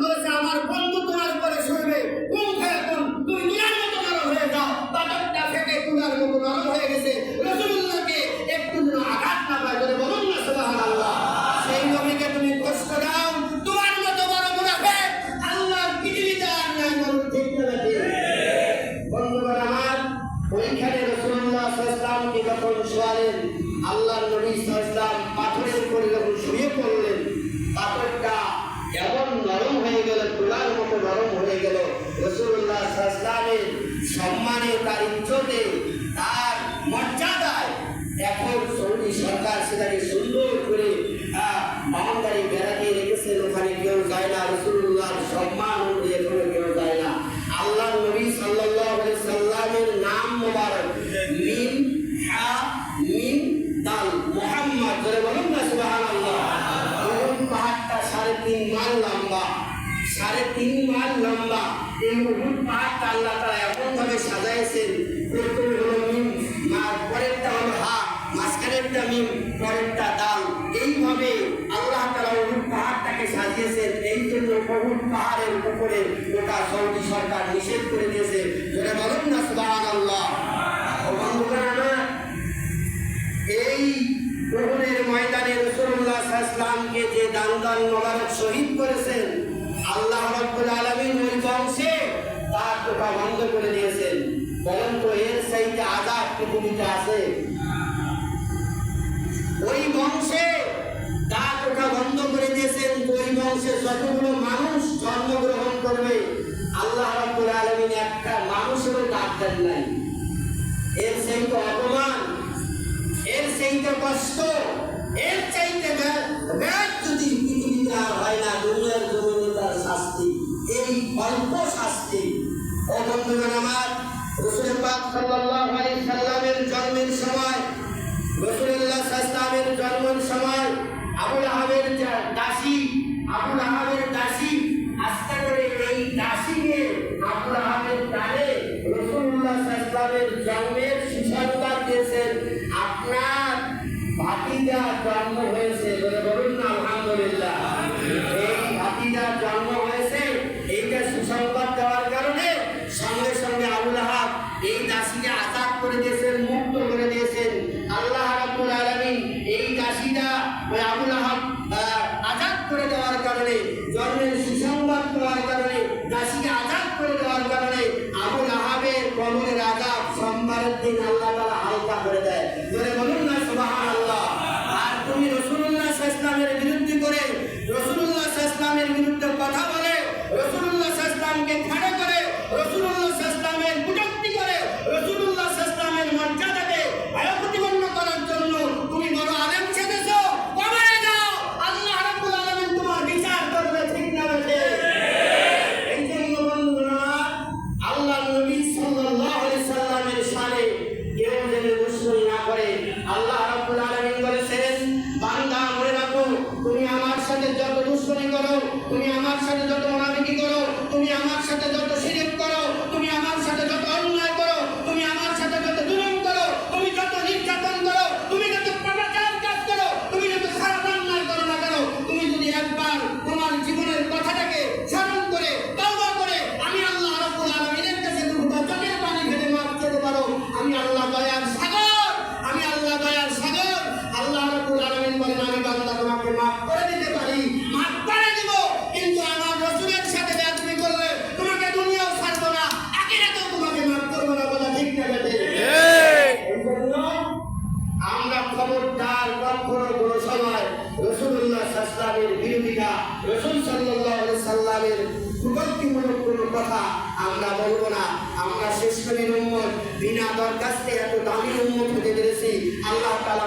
বলেছে আমার বন্ধু তোমার উপরে শুনবে কোন এখন তুই নিয়ার মতো নরম হয়ে যাও, বাদরটা ফেটে তুলার মতো নরম হয়ে গেছে। রাসূলুল্লাহকে একটু যেন আঘাত না পায়, বলে বলুন না সুবহানাল্লাহ। সেই নবীকে তুমি কষ্ট দাও, তোমার মতো বড় মুনাফিক আল্লাহর পৃথিবীতে আর নাই। বলুন ঠিক না ঠিক? বন্ধুগণ আমার, ওইখানে রাসূলুল্লাহ সাল্লাল্লাহু আলাইহি ওয়াসাল্লামকে যখন শোয়ালেন, আল্লাহর নবী সাল্লাল্লাহু আলাইহি ওয়াসাল্লাম পাথরের উপরে যখন শুয়ে পড়লেন, পাথরটা এমন নরম হয়ে গেল, তুলার মতো নরম হয়ে গেল। রাসূলুল্লাহ সাল্লাল্লাহু আলাইহি ওয়াসাল্লামের সম্মানে, তার ইজ্জতে, তার মর্যাদায় এখন সৌদি সরকার সেটাকে সুন্দর করে বাউন্ডারি বেড়া দিয়ে রেখেছেন, ওখানে কেউ যায় না। রাসূলুল্লাহর সম্মান অনুযায়ী এখনো কেউ যায় না। আল্লাহর নবী সাল্লাল্লাহু আলাইহি সাল্লামের নাম মোবারক মিম হা মিম দাল মুহাম্মদ, বলে বলুন না সুবহানাল্লাহ। উহুদ পাহাড়টা 3.5 মাইল লম্বা, 3.5 মাইল লম্বা। এই উহুদ পাহাড়টা আল্লাহ তাআলা এমন ভাবে সাজাইছেন, প্রথম হলো মিম, পরেরটা হলো হা, মাঝখানেরটা মিম, পরেরটা দাল। এইভাবে আল্লাহ তাআলা উহুদ পাহাড়টাকে সাজিয়েছেন। এই জন্য উহুদ পাহাড়ের উপরে গোটা সৌদি সরকার নিষেধ করে দিয়েছে, বলে বলুন না সুবহানাল্লাহ। বন্ধুগণ আমার, এই উহুদের ময়দানে রাসূলুল্লাহ সাল্লাল্লাহু আলাইহি ওয়াসাল্লামকে যে দান মোবারক শহীদ করেছেন, আল্লাহ রাব্বুল আলামিন ওই বংশে তার টোকা বন্ধ করে দিয়েছেন। বলেন তো এর চাইতে আযাব পৃথিবীতে আছে? ওই বংশে তার টোকা বন্ধ করে দিয়েছেন। ওই বংশে যতগুলো মানুষ জন্মগ্রহণ করবে, আল্লাহ রাব্বুল আলামিন একটা মানুষেরও ডাক দেন নাই। এর চাইতে অপমান, এর চাইতে কষ্ট, এর চাইতে ব্যাগ যদি পৃথিবীতে আর হয় না, দুনিয়ার জমিনে তার শাস্তি, এই অল্প শাস্তি। ও বন্ধুগণ আমার, রাসূল পাক সাল্লাল্লাহু আলাইহি সাল্লামের জন্মের সময়, রাসূলুল্লাহ সাল্লাল্লাহু আলাইহি সাল্লামের জন্মের সময় আবু লাহাবের দাসী আস্তে করে এই দাসীকে আবু লাহাবের ডালে রাসূলুল্লাহ সাল্লাল্লাহু আলাইহি সাল্লামের জন্মের সুসংবাদ দিয়েছেন, আপনার ভাতিজা জন্ম হয়েছে, বলে বলুন না আলহামদুলিল্লাহ। এই ভাতিজা জন্ম হয়েছে, এইটা সুসংবাদ দেওয়ার কারণে সঙ্গে সঙ্গে আবু লাহাব এই দাসীকে আজাদ করে দিয়েছেন, মুক্ত করে দিয়েছেন। আল্লাহ রাব্বুল আলামিন এই দাসীটা ওই আবু লাহাব আজাদ করে দেওয়ার কারণে, জন্মের সুসংবাদ দেওয়ার কারণে, দাসীকে আজাদ করে দেওয়ার কারণে আবু লাহাবের কবরের আজাব সোমবারের দিন আল্লাহ তাআলা হালকা করে দেয়, বলে বলুন না সুবহানাল্লাহ। আর তুমি রাসূলুল্লাহ সাল্লাল্লাহু আলাইহি ওয়াসাল্লামের বিরুদ্ধে করে, রাসূলুল্লাহ সাল্লাল্লাহু আলাইহি ওয়াসাল্লামের বিরুদ্ধে কথা বলে, রাসূলুল্লাহ সাল্লাল্লাহু আলাইহি ওয়াসাল্লামকে খাড়া করে, রাসূলুল্লাহ সাল্লাল্লাহু আলাইহি ওয়াসাল্লামের কটূক্তি করে, রাসূলুল্লাহ সাল্লাল্লাহু আলাইহি ওয়াসাল্লামের মর্যাদাকে প্রতিপন্ন করার জন্য তুমি বড় আলেম ছেড়েছো, কবরে যাও, আল্লাহ রাব্বুল আলামিন তোমার বিচার করবে, ঠিক না বেঠে? এই জন্য বন্ধুরা, আল্লাহর নবী সাল্লাল্লাহু আলাইহি সাল্লামের শানে কেউ যেন দুশমনি না করে। আল্লাহ রাব্বুল আলামিন বলেছেন, বান্দা মনে রাখো, তুমি আমার সাথে যত দুশমনি করো, তুমি আমার সাথে যত মুনাফিকি করো, তুমি আমার সাথে যত শিরক করো, তুমি আমার সাথে যত অন্যায় করো, তুমি আমার সাথে যত জুলুম করো, তুমি যত নির্যাতন করো, তুমি যত পাপাচার কাজ করো, তুমি যত খারাপ অন্যায় করো না কেন, তুমি যদি একবার তোমার জীবনের কথাটাকে স্মরণ করে তওবা করে আমি আল্লাহ রাব্বুল আলামিনের কাছে দুটো চোখের পানি ফেলে মাফ চাইতে পারো, আমি আল্লাহ দয়ার সাগর, আমি আল্লাহ দয়ার সাগর। আল্লাহ রাব্বুল আলামিন বলেন, আমি বান্দা তোমাকে মাফ করে দিতে পারি, মাফ করে দিব, কিন্তু আমার রাসূলের সাথে বেয়াদবি করলে তোমাকে দুনিয়াও ছাড়বো না, আখিরাতেও তোমাকে মাফ করব না, বলা ঠিক না বেঠে? এইজন্য আমরা খবরদার কখনো কোনো সময় রাসূলুল্লাহ সাল্লাল্লাহু আলাইহি ওয়াসাল্লামের বিরোধিতা, রাসূল সাল্লাল্লাহু আলাইহি সাল্লামের কুটক্তিমূলক কোনো কথা আমরা বলবো না। আমরা শেষ নবীর উম্মত, বিনা দরখাস্তে এত দামি উম্মত হতে পেরেছি, আল্লাহ তাআলা